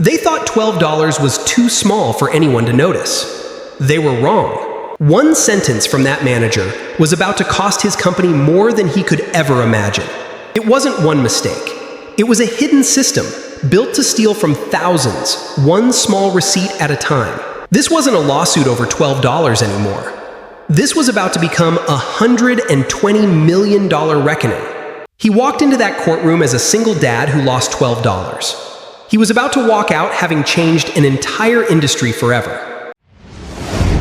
They thought $12 was too small for anyone to notice. They were wrong. One sentence from that manager was about to cost his company more than he could ever imagine. It wasn't one mistake. It was a hidden system built to steal from thousands, one small receipt at a time. This wasn't a lawsuit over $12 anymore. This was about to become a $120 million reckoning. He walked into that courtroom as a single dad who lost $12. He was about to walk out having changed an entire industry forever.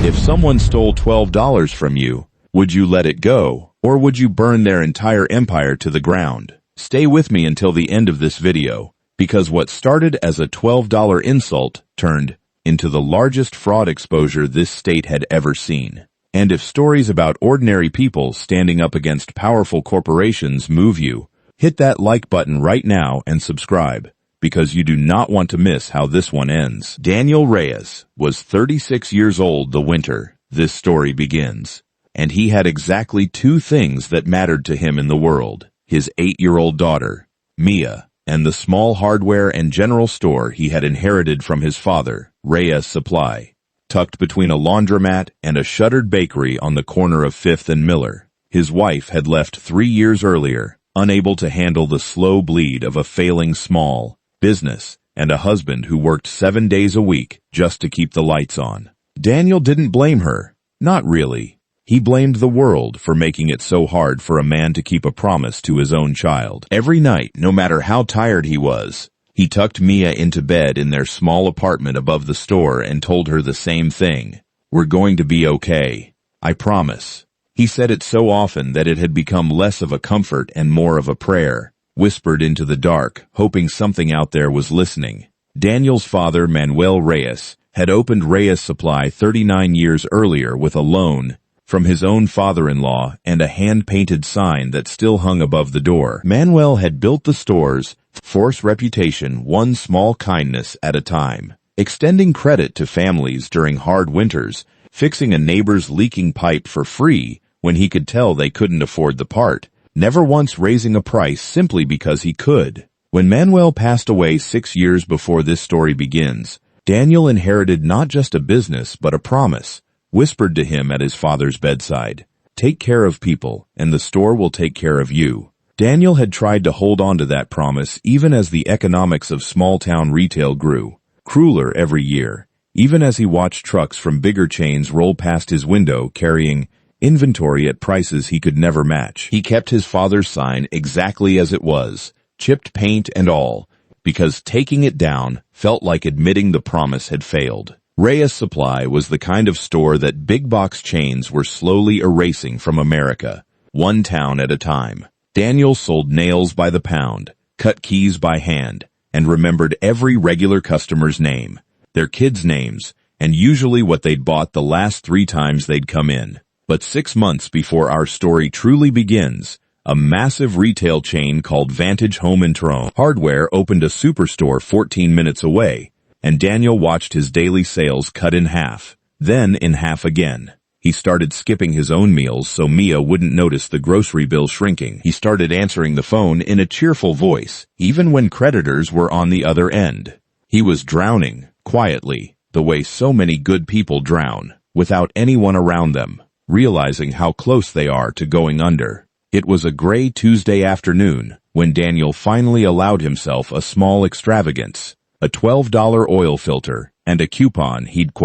If someone stole $12 from you, would you let it go, or would you burn their entire empire to the ground? Stay with me until the end of this video, because what started as a $12 insult turned into the largest fraud exposure this state had ever seen. And if stories about ordinary people standing up against powerful corporations move you, hit that like button right now and subscribe, because you do not want to miss how this one ends. Daniel Reyes was 36 years old the winter this story begins, and he had exactly two things that mattered to him in the world: his 8-year-old daughter, Mia, and the small hardware and general store he had inherited from his father, Reyes Supply, tucked between a laundromat and a shuttered bakery on the corner of 5th and Miller. His wife had left 3 years earlier, unable to handle the slow bleed of a failing small business and a husband who worked 7 days a week just to keep the lights on. Daniel didn't blame her. Not really. He blamed the world for making it so hard for a man to keep a promise to his own child. Every night, no matter how tired he was, he tucked Mia into bed in their small apartment above the store and told her the same thing. "We're going to be okay. I promise." He said it so often that it had become less of a comfort and more of a prayer, whispered into the dark, hoping something out there was listening. Daniel's father, Manuel Reyes, had opened Reyes Supply 39 years earlier with a loan from his own father-in-law and a hand-painted sign that still hung above the door. Manuel had built the store's force reputation one small kindness at a time, extending credit to families during hard winters, fixing a neighbor's leaking pipe for free when he could tell they couldn't afford the part, never once raising a price simply because he could. When Manuel passed away 6 years before this story begins, Daniel inherited not just a business but a promise, whispered to him at his father's bedside: "Take care of people, and the store will take care of you." Daniel had tried to hold on to that promise even as the economics of small-town retail grew crueler every year, even as he watched trucks from bigger chains roll past his window carrying inventory at prices he could never match. He kept his father's sign exactly as it was, chipped paint and all, because taking it down felt like admitting the promise had failed. Reyes Supply was the kind of store that big box chains were slowly erasing from America, one town at a time. Daniel sold nails by the pound, cut keys by hand, and remembered every regular customer's name, their kids' names, and usually what they'd bought the last 3 times they'd come in. But 6 months before our story truly begins, a massive retail chain called Vantage Home and Hardware opened a superstore 14 minutes away, and Daniel watched his daily sales cut in half, then in half again. He started skipping his own meals so Mia wouldn't notice the grocery bill shrinking. He started answering the phone in a cheerful voice, even when creditors were on the other end. He was drowning, quietly, the way so many good people drown, without anyone around them, realizing how close they are to going under. It was a gray Tuesday afternoon when Daniel finally allowed himself a small extravagance, a $12 oil filter, and a coupon he'd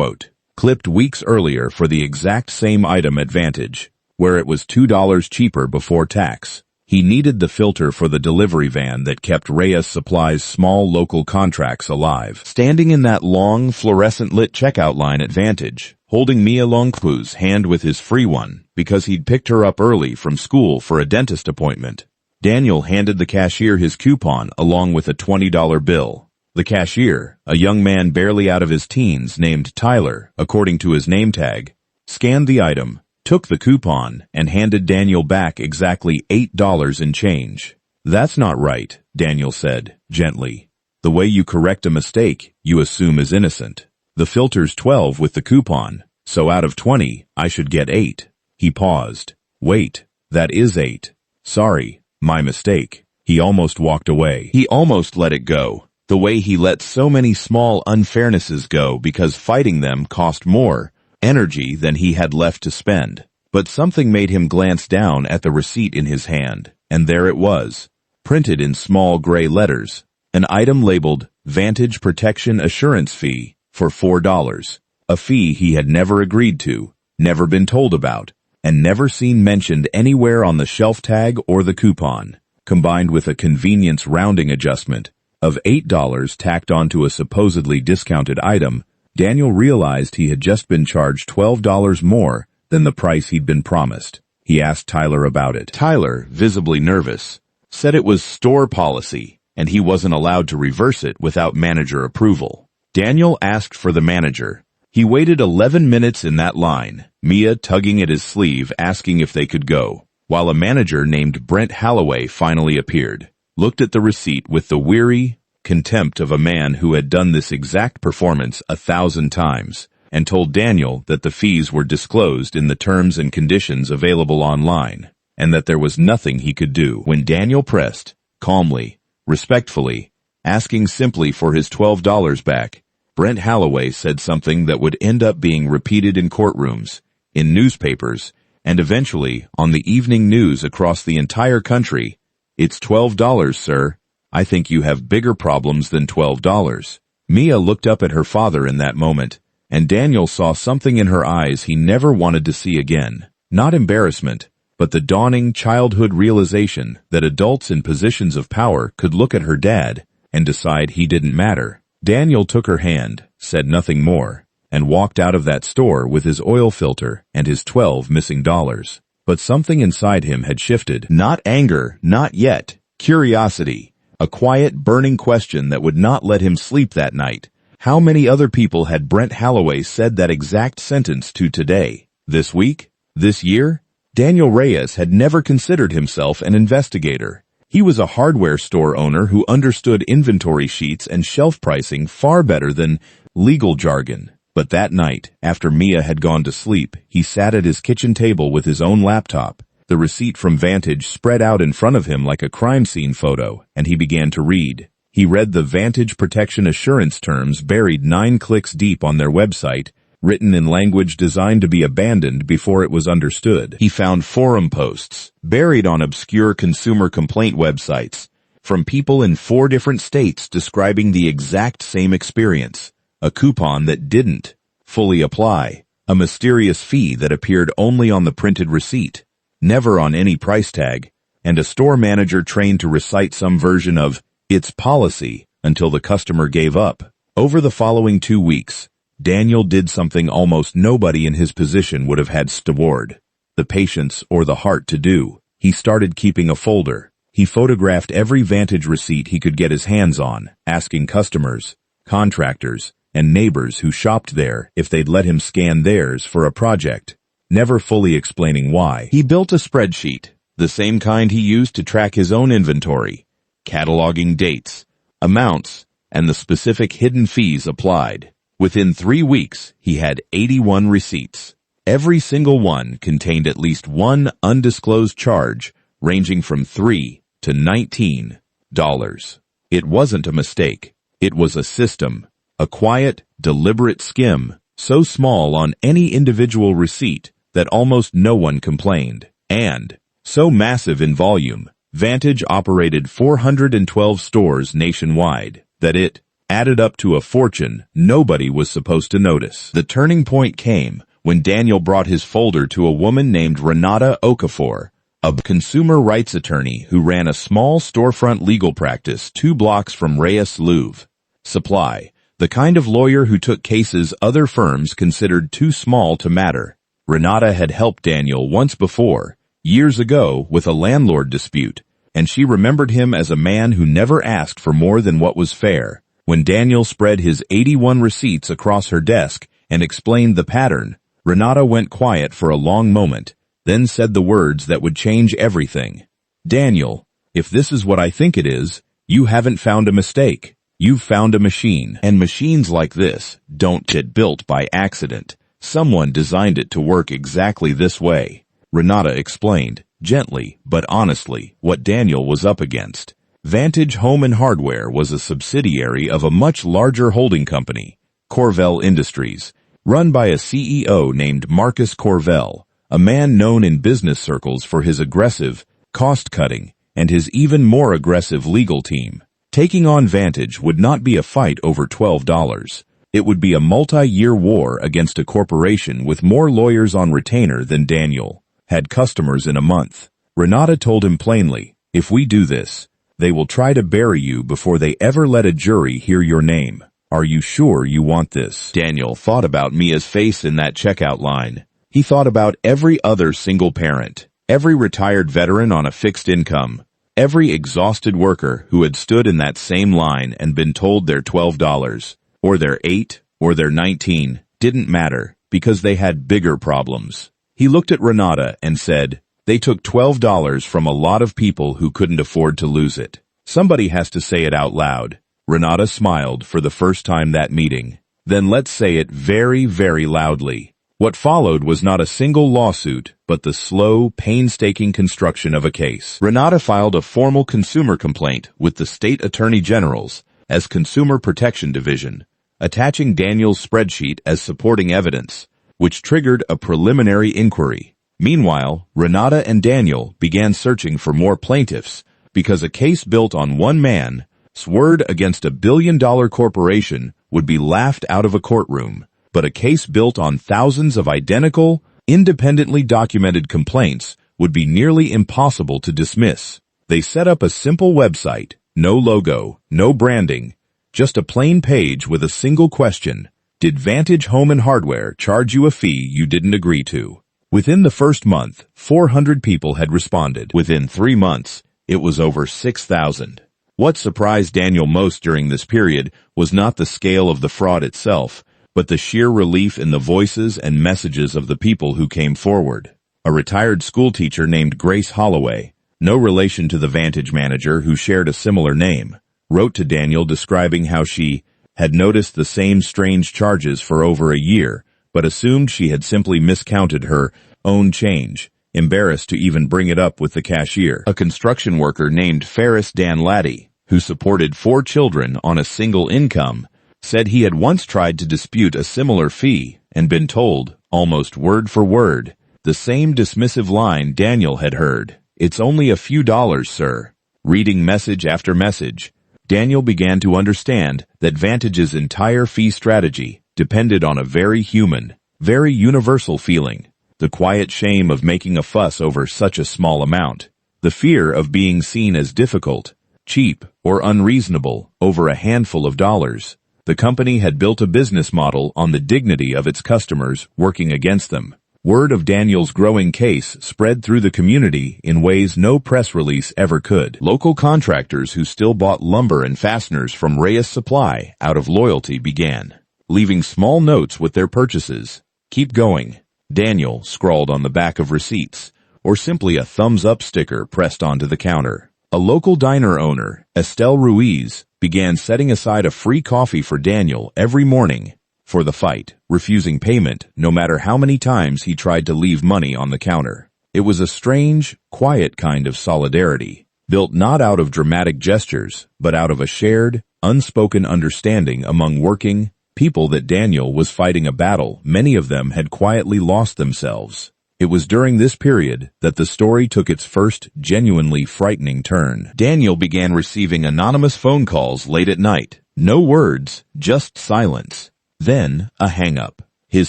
clipped weeks earlier for the exact same item at Vantage, where it was $2 cheaper before tax. He needed the filter for the delivery van that kept Reyes Supply's small local contracts alive. Standing in that long, fluorescent-lit checkout line at Vantage, holding Mia Longpu's hand with his free one because he'd picked her up early from school for a dentist appointment, Daniel handed the cashier his coupon along with a $20 bill. The cashier, a young man barely out of his teens named Tyler, according to his name tag, scanned the item, took the coupon, and handed Daniel back exactly $8 in change. "That's not right," Daniel said, gently. "The way you correct a mistake, you assume is innocent. The filter's 12 with the coupon, so out of 20, I should get 8. He paused. "Wait, that is 8. Sorry, my mistake." He almost walked away. He almost let it go. The way he let so many small unfairnesses go because fighting them cost more energy than he had left to spend. But something made him glance down at the receipt in his hand, and there it was, printed in small gray letters, an item labeled Vantage Protection Assurance Fee for $4, a fee he had never agreed to, never been told about, and never seen mentioned anywhere on the shelf tag or the coupon, combined with a convenience rounding adjustment of $8 tacked onto a supposedly discounted item. Daniel realized he had just been charged $12 more than the price he'd been promised. He asked Tyler about it. Tyler, visibly nervous, said it was store policy, and he wasn't allowed to reverse it without manager approval. Daniel asked for the manager. He waited 11 minutes in that line, Mia tugging at his sleeve asking if they could go, while a manager named Brent Holloway finally appeared, looked at the receipt with the weary contempt of a man who had done this exact performance 1,000 times, and told Daniel that the fees were disclosed in the terms and conditions available online, and that there was nothing he could do. When Daniel pressed, calmly, respectfully, asking simply for his $12 back, Brent Holloway said something that would end up being repeated in courtrooms, in newspapers, and eventually on the evening news across the entire country. "It's $12, sir. I think you have bigger problems than $12. Mia looked up at her father in that moment, and Daniel saw something in her eyes he never wanted to see again. Not embarrassment, but the dawning childhood realization that adults in positions of power could look at her dad and decide he didn't matter. Daniel took her hand, said nothing more, and walked out of that store with his oil filter and his 12 missing dollars. But something inside him had shifted. Not anger, not yet. Curiosity. A quiet, burning question that would not let him sleep that night. How many other people had Brent Holloway said that exact sentence to today? This week? This year? Daniel Reyes had never considered himself an investigator. He was a hardware store owner who understood inventory sheets and shelf pricing far better than legal jargon. But that night, after Mia had gone to sleep, he sat at his kitchen table with his own laptop. The receipt from Vantage spread out in front of him like a crime scene photo, and he began to read. He read the Vantage Protection Assurance terms buried 9 clicks deep on their website, written in language designed to be abandoned before it was understood. He found forum posts, buried on obscure consumer complaint websites, from people in 4 different states describing the exact same experience. A coupon that didn't fully apply, a mysterious fee that appeared only on the printed receipt, never on any price tag, and a store manager trained to recite some version of its policy until the customer gave up. Over the following 2 weeks, Daniel did something almost nobody in his position would have had steward, the patience or the heart to do. He started keeping a folder. He photographed every Vantage receipt he could get his hands on, asking customers, contractors, and neighbors who shopped there if they'd let him scan theirs for a project, never fully explaining why. He built a spreadsheet, the same kind he used to track his own inventory, cataloging dates, amounts, and the specific hidden fees applied. Within 3 weeks, he had 81 receipts. Every single one contained at least one undisclosed charge, ranging from $3 to $19. It wasn't a mistake. It was a system. A quiet, deliberate skim, so small on any individual receipt that almost no one complained, and so massive in volume, Vantage operated 412 stores nationwide, that it added up to a fortune nobody was supposed to notice. The turning point came when Daniel brought his folder to a woman named Renata Okafor, a consumer rights attorney who ran a small storefront legal practice 2 blocks from Reyes Louvre Supply. The kind of lawyer who took cases other firms considered too small to matter. Renata had helped Daniel once before, years ago, with a landlord dispute, and she remembered him as a man who never asked for more than what was fair. When Daniel spread his 81 receipts across her desk and explained the pattern, Renata went quiet for a long moment, then said the words that would change everything. "Daniel, if this is what I think it is, you haven't found a mistake. You've found a machine, and machines like this don't get built by accident. Someone designed it to work exactly this way." Renata explained, gently but honestly, what Daniel was up against. Vantage Home and Hardware was a subsidiary of a much larger holding company, Corvell Industries, run by a CEO named Marcus Corvell, a man known in business circles for his aggressive, cost-cutting, and his even more aggressive legal team. Taking on Vantage would not be a fight over $12. It would be a multi-year war against a corporation with more lawyers on retainer than Daniel had customers in a month. Renata told him plainly, "If we do this, they will try to bury you before they ever let a jury hear your name. Are you sure you want this?" Daniel thought about Mia's face in that checkout line. He thought about every other single parent, every retired veteran on a fixed income, every exhausted worker who had stood in that same line and been told their $12, or their $8, or their $19, didn't matter, because they had bigger problems. He looked at Renata and said, "They took $12 from a lot of people who couldn't afford to lose it. Somebody has to say it out loud." Renata smiled for the first time that meeting. "Then let's say it very, very loudly." What followed was not a single lawsuit, but the slow, painstaking construction of a case. Renata filed a formal consumer complaint with the state attorney generals as Consumer Protection Division, attaching Daniel's spreadsheet as supporting evidence, which triggered a preliminary inquiry. Meanwhile, Renata and Daniel began searching for more plaintiffs because a case built on one man's word against a billion-dollar corporation would be laughed out of a courtroom, but a case built on thousands of identical, independently documented complaints would be nearly impossible to dismiss. They set up a simple website, no logo, no branding, just a plain page with a single question: did Vantage Home and Hardware charge you a fee you didn't agree to? Within the first month, 400 people had responded. Within 3 months, it was over 6,000. What surprised Daniel most during this period was not the scale of the fraud itself, but the sheer relief in the voices and messages of the people who came forward. A retired schoolteacher named Grace Holloway, no relation to the Vantage manager who shared a similar name, wrote to Daniel describing how she had noticed the same strange charges for over a year, but assumed she had simply miscounted her own change, embarrassed to even bring it up with the cashier. A construction worker named Ferris Dan Laddie, who supported 4 children on a single income, said he had once tried to dispute a similar fee and been told, almost word for word, the same dismissive line Daniel had heard. "It's only a few dollars, sir." Reading message after message, Daniel began to understand that Vantage's entire fee strategy depended on a very human, very universal feeling, the quiet shame of making a fuss over such a small amount, the fear of being seen as difficult, cheap, or unreasonable over a handful of dollars. The company had built a business model on the dignity of its customers working against them. Word of Daniel's growing case spread through the community in ways no press release ever could. Local contractors who still bought lumber and fasteners from Reyes Supply out of loyalty began leaving small notes with their purchases. "Keep going," Daniel scrawled on the back of receipts, or simply a thumbs-up sticker pressed onto the counter. A local diner owner, Estelle Ruiz, began setting aside a free coffee for Daniel every morning for the fight, refusing payment no matter how many times he tried to leave money on the counter. It was a strange, quiet kind of solidarity, built not out of dramatic gestures, but out of a shared, unspoken understanding among working people that Daniel was fighting a battle many of them had quietly lost themselves. It was during this period that the story took its first genuinely frightening turn. Daniel began receiving anonymous phone calls late at night. No words, just silence. Then, a hang-up. His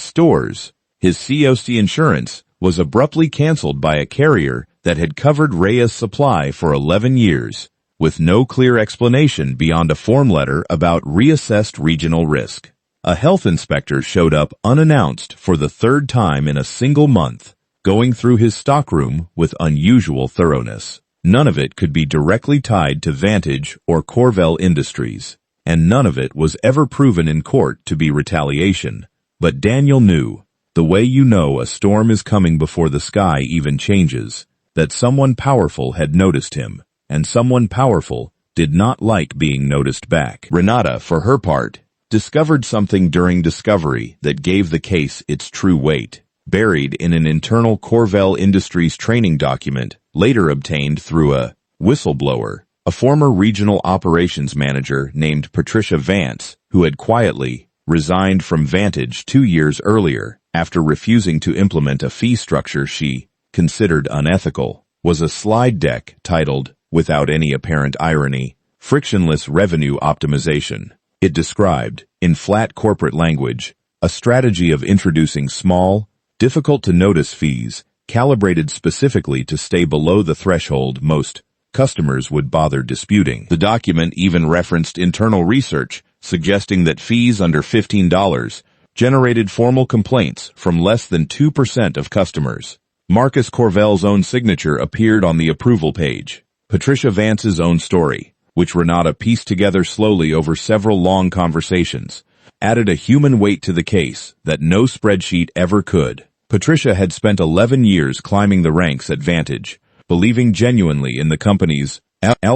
stores, his COC insurance, was abruptly canceled by a carrier that had covered Reyes Supply for 11 years, with no clear explanation beyond a form letter about reassessed regional risk. A health inspector showed up unannounced for the 3rd time in a single month, going through his stockroom with unusual thoroughness. None of it could be directly tied to Vantage or Corvell Industries, and none of it was ever proven in court to be retaliation. But Daniel knew, the way you know a storm is coming before the sky even changes, that someone powerful had noticed him, and someone powerful did not like being noticed back. Renata, for her part, discovered something during discovery that gave the case its true weight. Buried in an internal Corvell Industries training document, later obtained through a whistleblower, A former regional operations manager named Patricia Vance, who had quietly resigned from Vantage 2 years earlier after refusing to implement a fee structure she considered unethical, was a slide deck titled, without any apparent irony, Frictionless Revenue Optimization. It described, in flat corporate language, a strategy of introducing small, difficult-to-notice fees calibrated specifically to stay below the threshold most customers would bother disputing. The document even referenced internal research suggesting that fees under $15 generated formal complaints from less than 2% of customers. Marcus Corvell's own signature appeared on the approval page. Patricia Vance's own story, which Renata pieced together slowly over several long conversations, added a human weight to the case that no spreadsheet ever could. Patricia had spent 11 years climbing the ranks at Vantage, believing genuinely in the company's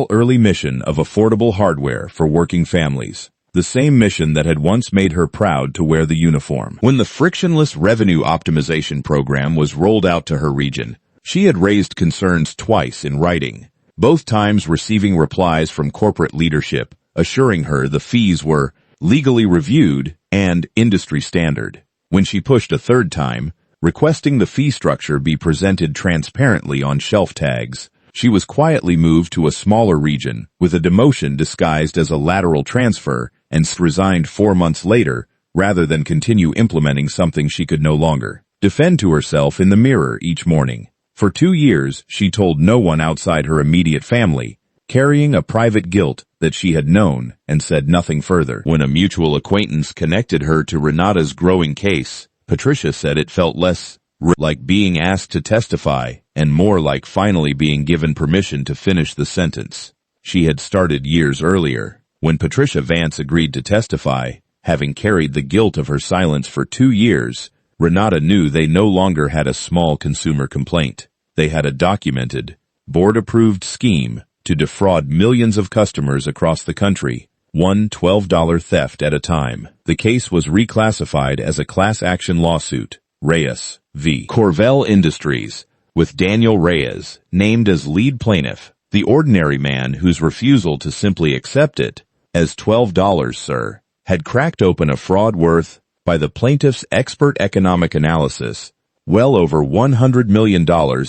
early mission of affordable hardware for working families, the same mission that had once made her proud to wear the uniform. When the Frictionless Revenue Optimization program was rolled out to her region, she had raised concerns twice in writing, both times receiving replies from corporate leadership assuring her the fees were legally reviewed and industry standard. When she pushed a third time, requesting the fee structure be presented transparently on shelf tags, she was quietly moved to a smaller region with a demotion disguised as a lateral transfer and resigned 4 months later rather than continue implementing something she could no longer defend to herself in the mirror each morning. For 2 years, she told no one outside her immediate family, carrying a private guilt that she had known and said nothing further. When a mutual acquaintance connected her to Renata's growing case, Patricia said it felt less like being asked to testify and more like finally being given permission to finish the sentence she had started years earlier. When Patricia Vance agreed to testify, having carried the guilt of her silence for 2 years, Renata knew they no longer had a small consumer complaint. They had a documented, board-approved scheme to defraud millions of customers across the country, one $12 theft at a time. The case was reclassified as a class action lawsuit, Reyes v. Corvell Industries, with Daniel Reyes named as lead plaintiff, the ordinary man whose refusal to simply accept it as $12, sir, had cracked open a fraud worth, by the plaintiff's expert economic analysis, well over $100 million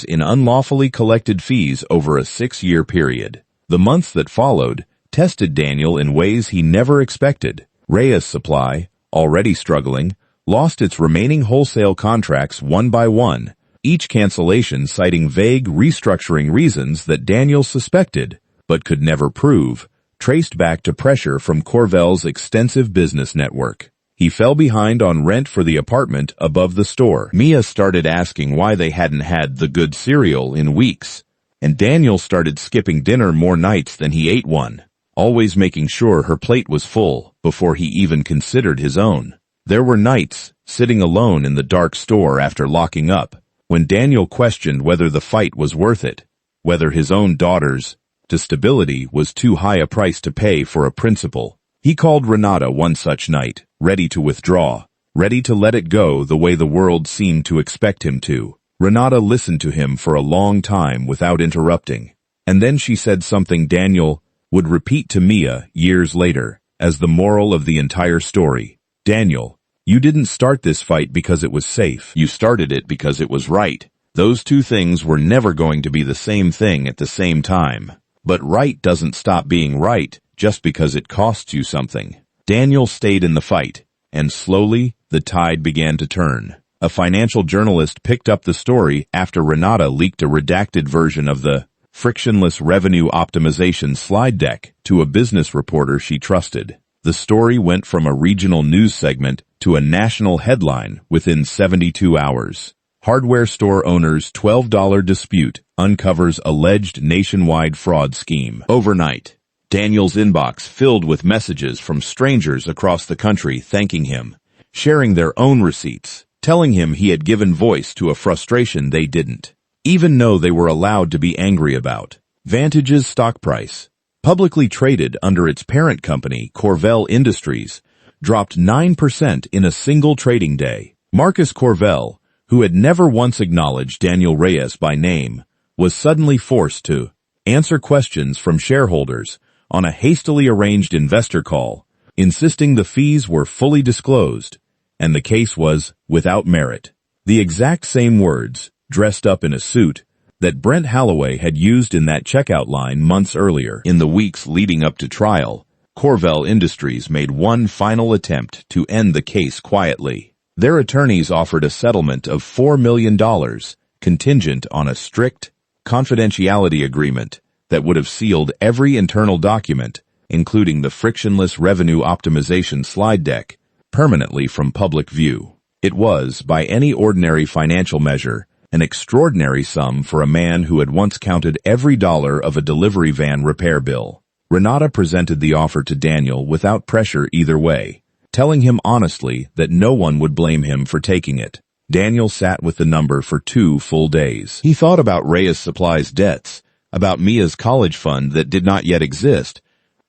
in unlawfully collected fees over a 6-year period. The months that followed tested Daniel in ways he never expected. Reyes Supply, already struggling, lost its remaining wholesale contracts one by one, each cancellation citing vague restructuring reasons that Daniel suspected, but could never prove, traced back to pressure from Corvell's extensive business network. He fell behind on rent for the apartment above the store. Mia started asking why they hadn't had the good cereal in weeks, and Daniel started skipping dinner more nights than he ate one, always making sure her plate was full before he even considered his own. There were nights, sitting alone in the dark store after locking up, when Daniel questioned whether the fight was worth it, whether his own daughter's stability was too high a price to pay for a principal. He called Renata one such night, ready to withdraw, ready to let it go the way the world seemed to expect him to. Renata listened to him for a long time without interrupting, and then she said something Daniel would repeat to Mia years later as the moral of the entire story. Daniel, you didn't start this fight because it was safe. You started it because it was right. Those two things were never going to be the same thing at the same time. But right doesn't stop being right just because it costs you something. Daniel stayed in the fight, and slowly the tide began to turn. A financial journalist picked up the story after Renata leaked a redacted version of the Frictionless Revenue Optimization slide deck to a business reporter she trusted. The story went from a regional news segment to a national headline within 72 hours. Hardware store owner's $12 dispute uncovers alleged nationwide fraud scheme. Overnight, Daniel's inbox filled with messages from strangers across the country thanking him, sharing their own receipts, telling him he had given voice to a frustration they didn't even know they were allowed to be angry about. Vantage's stock price, publicly traded under its parent company, Corvell Industries, dropped 9% in a single trading day. Marcus Corvell, who had never once acknowledged Daniel Reyes by name, was suddenly forced to answer questions from shareholders on a hastily arranged investor call, insisting the fees were fully disclosed, and the case was without merit. The exact same words, dressed up in a suit, that Brent Holloway had used in that checkout line months earlier. In the weeks leading up to trial, Corvell Industries made one final attempt to end the case quietly. Their attorneys offered a settlement of $4 million, contingent on a strict confidentiality agreement that would have sealed every internal document, including the frictionless revenue optimization slide deck, permanently from public view. It was, by any ordinary financial measure, an extraordinary sum for a man who had once counted every dollar of a delivery van repair bill. Renata presented the offer to Daniel without pressure either way, telling him honestly that no one would blame him for taking it. Daniel sat with the number for 2 full days. He thought about Reyes Supply's debts, about Mia's college fund that did not yet exist,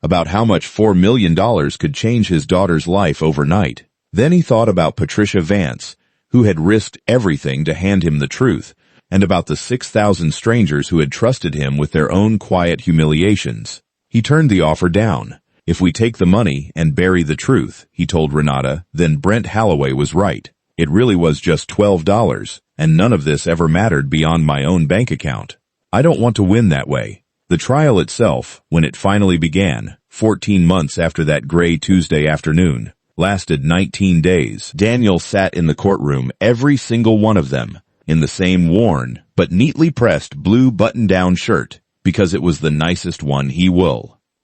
about how much $4 million could change his daughter's life overnight. Then he thought about Patricia Vance, who had risked everything to hand him the truth, and about the 6,000 strangers who had trusted him with their own quiet humiliations. He turned the offer down. If we take the money and bury the truth, he told Renata, then Brent Holloway was right. It really was just $12, and none of this ever mattered beyond my own bank account. I don't want to win that way. The trial itself, when it finally began, 14 months after that gray Tuesday afternoon, lasted 19 days. Daniel sat in the courtroom, every single one of them, in the same worn but neatly pressed blue button-down shirt, because it was the nicest one he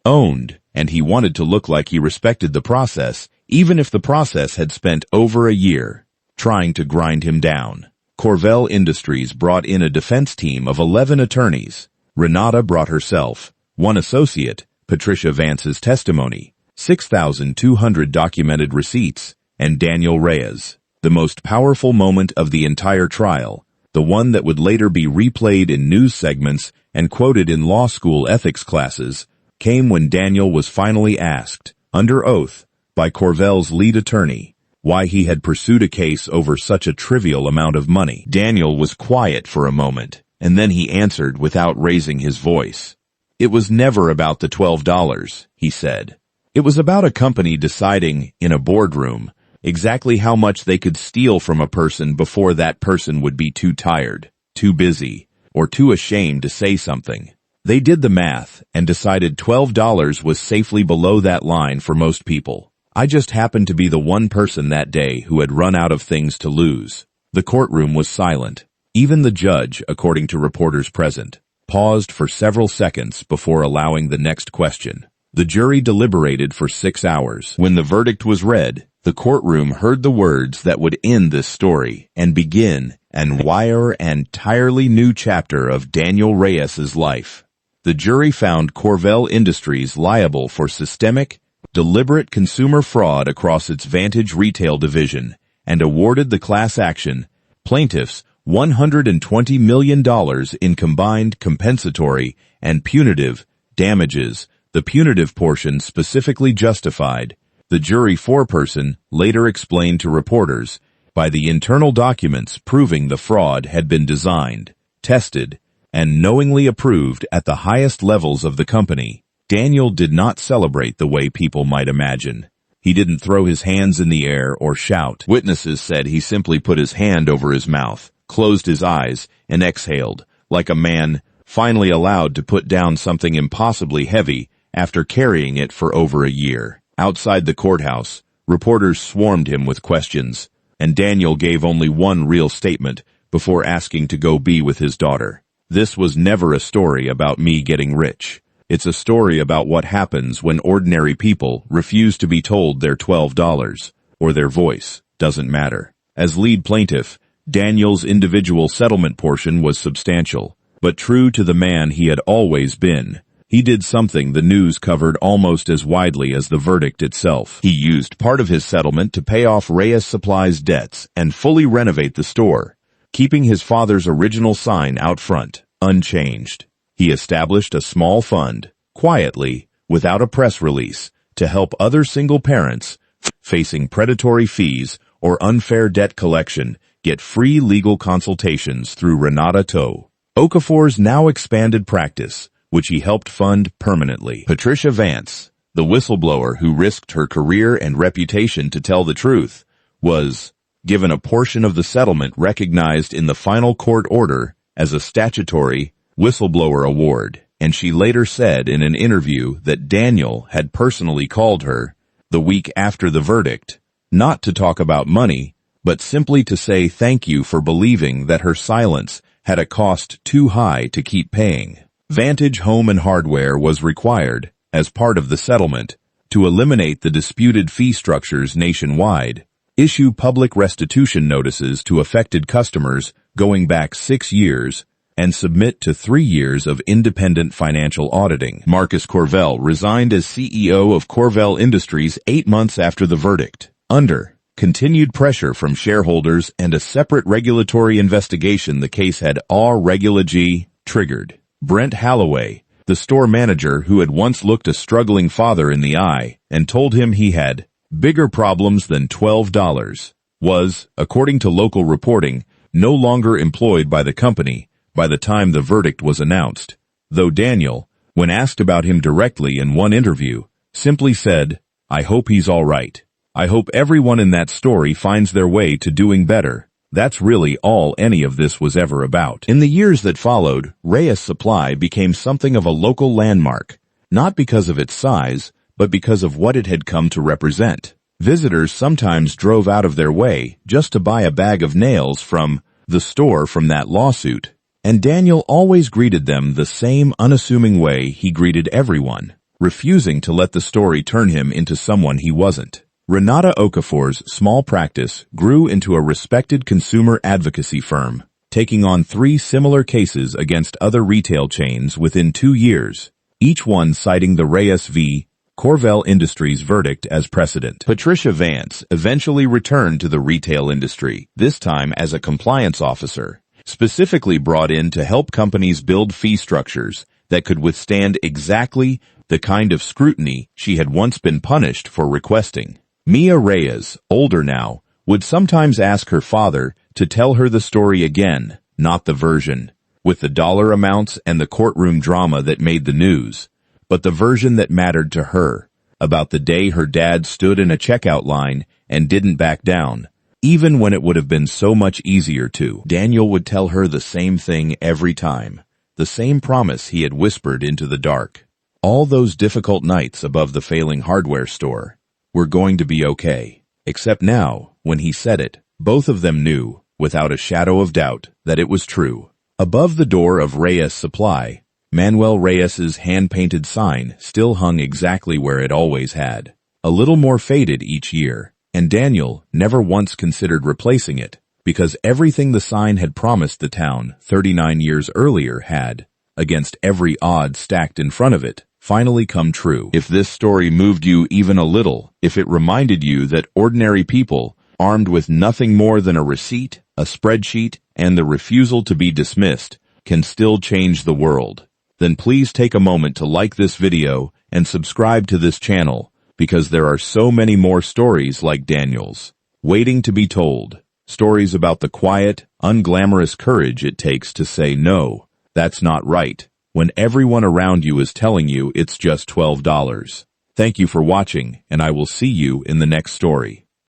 owned, and he wanted to look like he respected the process, even if the process had spent over a year trying to grind him down. Corvell Industries brought in a defense team of 11 attorneys. Renata brought herself, one associate, Patricia Vance's testimony, 6,200 documented receipts, and Daniel Reyes. The most powerful moment of the entire trial, the one that would later be replayed in news segments and quoted in law school ethics classes, came when Daniel was finally asked, under oath, by Corvell's lead attorney, why he had pursued a case over such a trivial amount of money. Daniel was quiet for a moment, and then he answered without raising his voice. It was never about the $12, he said. It was about a company deciding, in a boardroom, exactly how much they could steal from a person before that person would be too tired, too busy, or too ashamed to say something. They did the math and decided $12 was safely below that line for most people. I just happened to be the one person that day who had run out of things to lose. The courtroom was silent. Even the judge, according to reporters present, paused for several seconds before allowing the next question. The jury deliberated for 6 hours. When the verdict was read, the courtroom heard the words that would end this story and begin an entirely new chapter of Daniel Reyes's life. The jury found Corvell Industries liable for systemic, deliberate consumer fraud across its Vantage retail division and awarded the class action plaintiffs $120 million in combined compensatory and punitive damages, the punitive portion specifically justified, the jury foreperson later explained to reporters, by the internal documents proving the fraud had been designed, tested, and knowingly approved at the highest levels of the company. Daniel did not celebrate the way people might imagine. He didn't throw his hands in the air or shout. Witnesses said he simply put his hand over his mouth, closed his eyes, and exhaled, like a man finally allowed to put down something impossibly heavy after carrying it for over a year. Outside the courthouse, reporters swarmed him with questions, and Daniel gave only one real statement before asking to go be with his daughter. This was never a story about me getting rich. It's a story about what happens when ordinary people refuse to be told they're $12, or their voice doesn't matter. As lead plaintiff, Daniel's individual settlement portion was substantial, but true to the man he had always been, he did something the news covered almost as widely as the verdict itself. He used part of his settlement to pay off Reyes Supply's debts and fully renovate the store, keeping his father's original sign out front, unchanged. He established a small fund, quietly, without a press release, to help other single parents facing predatory fees or unfair debt collection get free legal consultations through Renata Toe. Okafor's now expanded practice which he helped fund permanently. Patricia Vance, the whistleblower who risked her career and reputation to tell the truth, was given a portion of the settlement recognized in the final court order as a statutory whistleblower award, and she later said in an interview that Daniel had personally called her the week after the verdict, not to talk about money, but simply to say thank you for believing that her silence had a cost too high to keep paying. Vantage Home and Hardware was required, as part of the settlement, to eliminate the disputed fee structures nationwide, issue public restitution notices to affected customers going back 6 years, and submit to 3 years of independent financial auditing. Marcus Corvell resigned as CEO of Corvell Industries 8 months after the verdict. Under continued pressure from shareholders and a separate regulatory investigation the case had already triggered. Brent Holloway, the store manager who had once looked a struggling father in the eye and told him he had bigger problems than $12, was, according to local reporting, no longer employed by the company by the time the verdict was announced, though Daniel, when asked about him directly in one interview, simply said, "I hope he's all right. I hope everyone in that story finds their way to doing better." That's really all any of this was ever about. In the years that followed, Reyes Supply became something of a local landmark, not because of its size, but because of what it had come to represent. Visitors sometimes drove out of their way just to buy a bag of nails from the store from that lawsuit, and Daniel always greeted them the same unassuming way he greeted everyone, refusing to let the story turn him into someone he wasn't. Renata Okafor's small practice grew into a respected consumer advocacy firm, taking on 3 similar cases against other retail chains within 2 years, each one citing the Reyes v. Corvell Industries verdict as precedent. Patricia Vance eventually returned to the retail industry, this time as a compliance officer, specifically brought in to help companies build fee structures that could withstand exactly the kind of scrutiny she had once been punished for requesting. Mia Reyes, older now, would sometimes ask her father to tell her the story again, not the version, with the dollar amounts and the courtroom drama that made the news, but the version that mattered to her, about the day her dad stood in a checkout line and didn't back down, even when it would have been so much easier to. Daniel would tell her the same thing every time, the same promise he had whispered into the dark. All those difficult nights above the failing hardware store. We're going to be okay. Except now, when he said it, both of them knew, without a shadow of doubt, that it was true. Above the door of Reyes Supply, Manuel Reyes's hand-painted sign still hung exactly where it always had, a little more faded each year, and Daniel never once considered replacing it, because everything the sign had promised the town 39 years earlier had, against every odd stacked in front of it, finally come true. If this story moved you even a little, if it reminded you that ordinary people, armed with nothing more than a receipt, a spreadsheet, and the refusal to be dismissed, can still change the world, then please take a moment to like this video and subscribe to this channel, because there are so many more stories like Daniel's, waiting to be told. Stories about the quiet, unglamorous courage it takes to say no, that's not right, when everyone around you is telling you it's just $12. Thank you for watching, and I will see you in the next story.